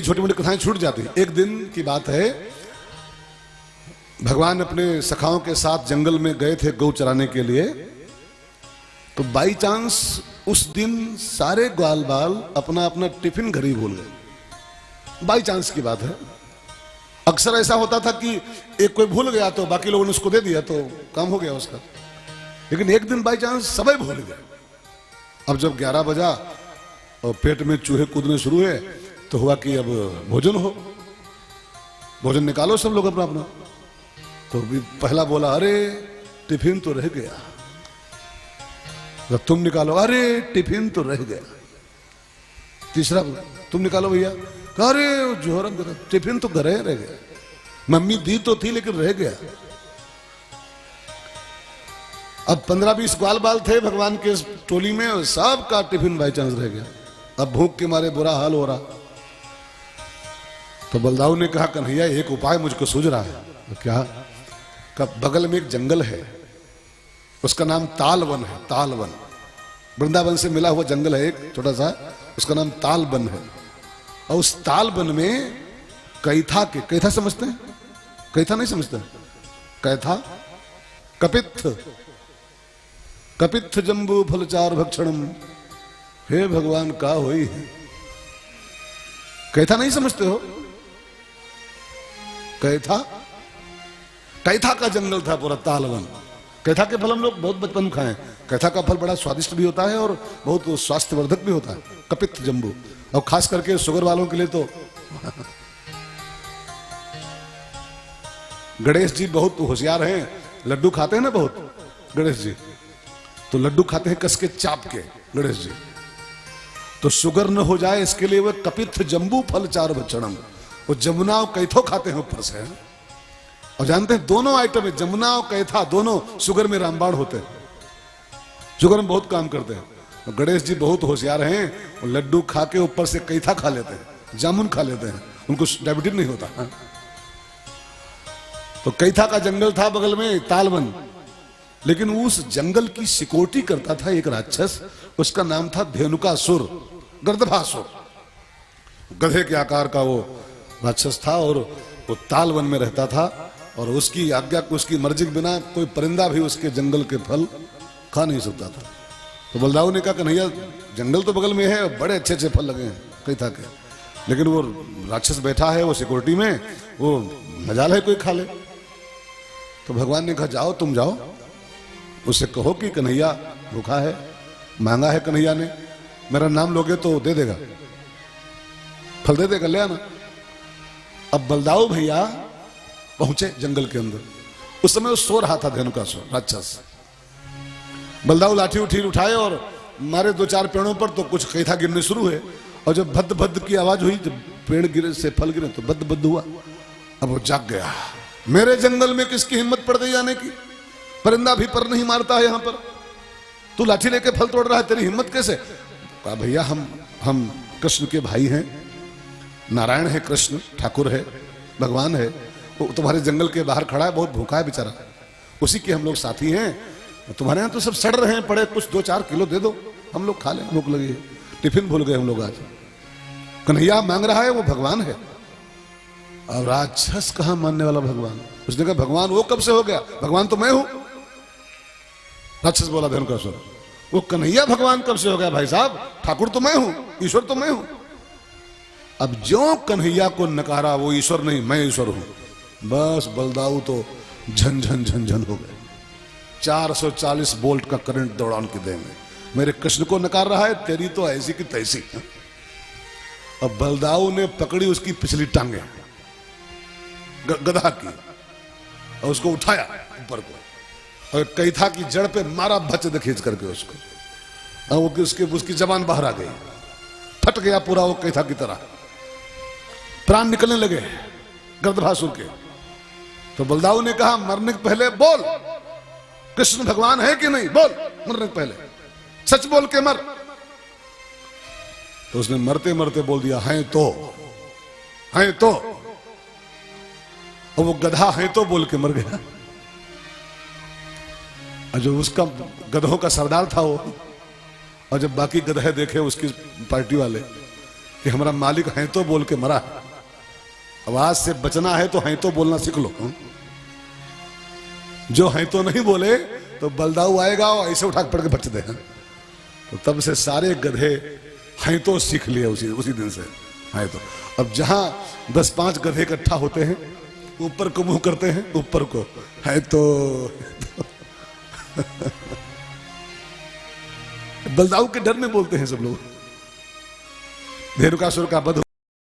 छोटी मोटी कथाएं छूट जाती। एक दिन की बात है, भगवान अपने सखाओं के साथ जंगल में गए थे गौ चराने के लिए। तो बाई चांस उस दिन सारे ग्वाल बाल अपना अपना टिफिन घर ही भूल गए। बाई चांस की बात है। अक्सर ऐसा होता था कि एक कोई भूल गया तो बाकी लोगों ने उसको दे दिया तो काम हो गया उसका। लेकिन एक दिन बाई चांस सबे भूल गए। अब जब 11 बजा और पेट में चूहे कूदने शुरू हुए तो हुआ कि अब भोजन हो, भोजन निकालो सब लोग अपना अपना। तो भी पहला बोला, अरे टिफिन तो रह गया। तो तुम निकालो, अरे टिफिन तो रह गया। तीसरा बोला, तुम निकालो भैया। अरे जोहरम टिफिन तो घर रह गया, मम्मी दी तो थी लेकिन रह गया। अब 15-20 ग्वाल बाल थे भगवान के टोली में और सबका टिफिन बाई चांस रह गया। अब भूख के मारे बुरा हाल हो रहा। तो बलदाऊ ने कहा, कन्हैया एक उपाय मुझको सूझ रहा है। तो क्या? का बगल में एक जंगल है, उसका नाम तालवन है। तालवन वृंदावन से मिला हुआ जंगल है एक छोटा सा, उसका नाम तालवन है। और उस तालवन में कैथा के, कैथा समझते हैं? कैथा नहीं समझते? कैथा कपित्थ, कपित्थ जंबू फलचार भक्षणम। हे भगवान का होई है, कैथा नहीं समझते हो? कैथा, कैथा का जंगल था पूरा तालवन। कैथा के फल हम लोग बहुत बचपन में खाए। कैथा का फल बड़ा स्वादिष्ट भी होता है और बहुत स्वास्थ्यवर्धक भी होता है। कपित्थ जंबू, और खास करके शुगर वालों के लिए तो गणेश जी बहुत होशियार हैं, लड्डू खाते हैं ना बहुत गणेश जी। तो लड्डू खाते हैं कस के चाप के गणेश जी। तो शुगर न हो जाए इसके लिए वो कपित्थ जंबू फल चार भक्षणम, वो जमुना और कैथो खाते हैं ऊपर से। और जानते हैं दोनों आइटम है, जमुना और कैथा दोनों शुगर में रामबाण होते हैं, शुगर में बहुत काम करते हैं। गणेश जी बहुत होशियार हैं, वो लड्डू खा के ऊपर से कैथा खा लेते हैं, जामुन खा लेते हैं, उनको डायबिटीज नहीं होता। तो कैथा का जंगल था बगल में तालवन। लेकिन उस जंगल की सिक्योरिटी करता था एक राक्षस, उसका नाम था धेनुकासुर, गर्दभासुर। गधे के आकार का वो राक्षस था और वो तालवन में रहता था। और उसकी आज्ञा, उसकी मर्जी के बिना कोई परिंदा भी उसके जंगल के फल खा नहीं सकता था। तो बलदाऊ ने कहा, कन्हैया जंगल तो बगल में है, बड़े अच्छे अच्छे फल लगे हैं कैथा के, लेकिन वो राक्षस बैठा है वो सिक्योरिटी में, वो मजाल है कोई खा ले। तो भगवान ने कहा, जाओ तुम जाओ, उससे कहो कि कन्हैया भूखा है, मांगा है कन्हैया ने, मेरा नाम लोगे तो दे देगा, फल दे देगा, ले आना। अब बलदाऊ भैया पहुंचे जंगल के अंदर। उस समय वो सो रहा था धेनुकासुर राक्षस। बलदाऊ लाठी उठी उठाए और मारे 2-4 पेड़ों पर, तो कुछ कैथा गिरने शुरू हुए। और जब भद्द भद्द की आवाज हुई, जब पेड़ गिरे से फल गिरे तो भद्द भद्द हुआ। अब वो जाग गया, मेरे जंगल में किसकी हिम्मत पड़ गई आने की? परिंदा भी पर नहीं मारता है यहाँ पर, तू लाठी लेके फल तोड़ रहा है, तेरी हिम्मत कैसे? कहा, भैया हम कृष्ण के भाई हैं, नारायण है, कृष्ण ठाकुर है, भगवान है, वो तुम्हारे जंगल के बाहर खड़ा है, बहुत भूखा है बेचारा, उसी के हम लोग साथी हैं। तुम्हारे यहाँ तो सब सड़ रहे हैं पड़े, कुछ 2-4 किलो दे दो, हम लोग खा लें, भूख लगी है। टिफिन भूल गए हम लोग आज। कन्हैया मांग रहा है, वो भगवान है। और राक्षस कहां मानने वाला भगवान? उसने कहा, भगवान वो कब से हो गया, भगवान तो मैं हूं। राक्षस बोला धेनुकासुर, वो कन्हैया भगवान कब से हो गया भाई साहब, ठाकुर तो मैं हूं, ईश्वर तो मैं हूं। अब जो कन्हैया को नकारा, वो ईश्वर नहीं, मैं ईश्वर हूं। बस बलदाऊ तो झन झन झन झन हो गए। 440 वोल्ट का करंट दौड़ा उनकी देह में। मेरे कृष्ण को नकार रहा है, तेरी तो ऐसी की तैसी। अब बलदाऊ ने पकड़ी उसकी पिछली टांगे गधा की और उसको उठाया ऊपर को और कैथा की जड़ पे मारा भचद खींच करके उसको। और वो उसकी जबान बाहर आ गई, फट गया पूरा वो कैथा की तरह, प्राण निकलने लगे गर्दभासुर के। तो बलदाऊ ने कहा, मरने के पहले बोल, कृष्ण भगवान है कि नहीं, बोल, मरने के पहले सच बोल के मर। तो उसने मरते मरते बोल दिया, हैं तो, हैं तो। और वो गधा है तो बोल के मर गया। और जो उसका गधों का सरदार था वो, और जब बाकी गधे देखे उसकी पार्टी वाले कि हमारा मालिक है तो बोल के मरा। आवाज से बचना है तो है तो बोलना सीख लो। जो है तो नहीं बोले तो बलदाऊ आएगा और ऐसे उठा पड़ के बच दे। तो तब से सारे गधे हैं तो सीख लिए उसी दिन से है तो। अब जहां 10-5 गधे इकट्ठा होते हैं, ऊपर को मुंह करते हैं, ऊपर को है तो बलदाऊ के डर में बोलते हैं सब लोग। धेनुकासुर का वध